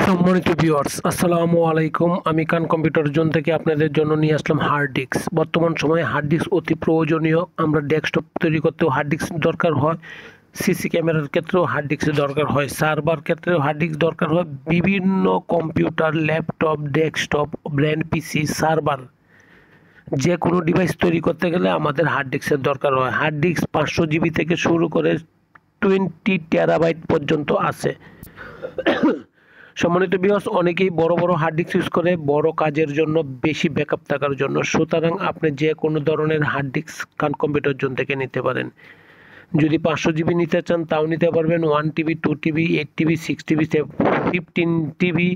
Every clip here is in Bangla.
সম্মানিত ভিউয়ার্স, আসসালামু আলাইকুম। আমি কান কম্পিউটার জোন থেকে আপনাদের জন্য নিয়ে আসলাম হার্ড ডিস্ক। বর্তমান সময়ে হার্ড ডিস্ক অতি প্রয়োজনীয়। আমরা ডেস্কটপ তৈরি করতেও হার্ড ডিস্ক দরকার হয়, সিসি ক্যামেরার ক্ষেত্রেও হার্ড ডিস্কের দরকার হয়, সার্ভার ক্ষেত্রেও হার্ড ডিস্ক দরকার হয়, বিভিন্ন কম্পিউটার, ল্যাপটপ, ডেস্কটপ, ব্র্যান্ড পিসি, সার্ভার, যে কোনো ডিভাইস তৈরি করতে গেলে আমাদের হার্ড ডিস্কের দরকার হয়। হার্ড ডিস্ক 500 জিবি থেকে শুরু করে 20 টেরাবাইট পর্যন্ত আছে। সম্মানিত ভিউয়ার্স, অনেকেই বড় বড় হার্ড ডিস্ক ইউজ করে বড় কাজের জন্য, বেশি ব্যাকআপ থাকার জন্য। সুতরাং আপনি যে কোনো ধরনের হার্ড ডিস্ক কান কম্পিউটার জোন থেকে নিতে পারেন। যদি 500 জিবি নিতে চান তাও নিতে পারবেন। 1 TB, 2 TB, 8 TB, 6 TB, 15 TB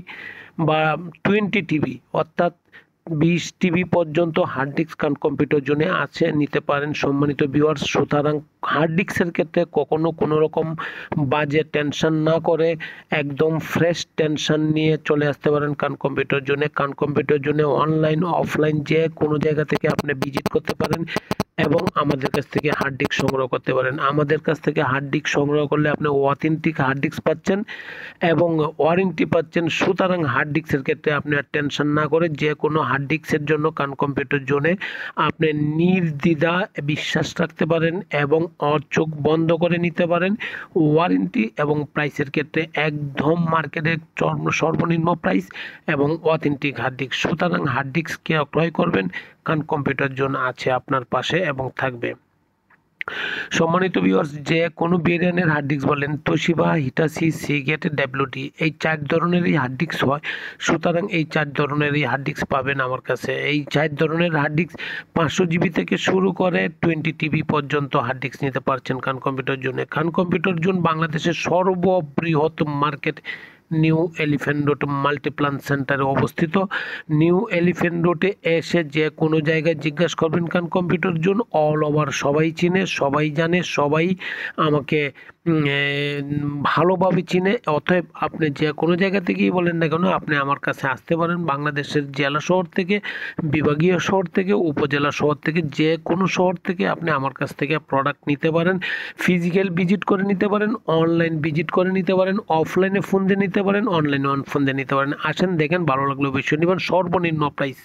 বা 20 টিবি অর্থাৎ 20 টিবি পর্যন্ত হার্ড ডিস্ক কান কম্পিউটার জোনে আছে, নিতে পারেন সম্মানিত ভিউয়ার্স। সুতরাং হার্ড ডিস্কের ক্ষেত্রে কখনো কোনো রকম বাজে টেনশন না করে একদম ফ্রেশ টেনশন নিয়ে চলে আসতে পারেন কান কম্পিউটার জোনে। কান কম্পিউটার জোনে অনলাইন অফলাইন যে কোনো জায়গা থেকে আপনি ভিজিট করতে পারেন এবং আমাদের কাছ থেকে হার্ড ডিস্ক সংগ্রহ করতে পারেন। আমাদের কাছ থেকে হার্ড ডিস্ক সংগ্রহ করলে আপনি অথেন্টিক হার্ড ডিস্ক পাচ্ছেন এবং ওয়ারেন্টি পাচ্ছেন। সুতরাং হার্ড ডিস্কের ক্ষেত্রে আপনি আর টেনশন না করে যে কোনো হার্ড ডিস্কের জন্য কান কম্পিউটার জোনে আপনি নির্দ্বিধা বিশ্বাস রাখতে পারেন এবং চোখ বন্ধ করে নিতে পারেন। ওয়ারেন্টি এবং প্রাইসের ক্ষেত্রে একদম মার্কেটের সর্বনিম্ন প্রাইস এবং অথেন্টিক হার্ড ডিস্ক। সুতরাং হার্ড ডিস্ক ক্রয় করবেন, কান কম্পিউটার জোন আছে আপনার পাশে এবং থাকবে। সম্মানিত ভিউয়ার্স, যে কোনো ভেরিয়েন্টের হার্ড ডিস্ক বলেন, তোশিবা, হিটাচি, সিগেট, ডব্লিউটি, এই 4 ধরনেরই হার্ড ডিস্ক হয়। সুতরাং এই 4 ধরনেরই হার্ড ডিস্ক পাবেন আমার কাছে। এই 4 ধরনের হার্ড ডিস্ক 500 জিবি থেকে শুরু করে 20 টিবি পর্যন্ত হার্ড ডিস্ক নিতে পারছেন কান কম্পিউটার জোনে। কান কম্পিউটার জোন বাংলাদেশের সর্ববৃহৎ market new elephant road Multiplan সেন্টারে অবস্থিত। নিউ এলিফ্যান্ট রোডে এসে যে কোনো জায়গায় জিজ্ঞাসা করবেন কান কম্পিউটার জোন, অল ওভার সবাই চিনে, সবাই জানে, সবাই আমাকে ভালোভাবে চিনে। অতএব আপনি যে কোনো জায়গা থেকেই বলেন না কেন, আপনি আমার কাছে আসতে পারেন। বাংলাদেশের জেলা শহর থেকে, বিভাগীয় শহর থেকে, উপজেলা শহর থেকে, যে কোনো শহর থেকে আপনি আমার কাছ থেকে প্রোডাক্ট নিতে পারেন। ফিজিক্যাল ভিজিট করে নিতে পারেন, অনলাইন ভিজিট করে নিতে পারেন, অফলাইনে ফোন দিয়ে নিতে পারেন, অনলাইনে ফোন দিয়ে নিতে পারেন। আসেন, দেখেন, ভালো লাগলে অবশ্যই নেবেন। সর্বনিম্ন প্রাইস।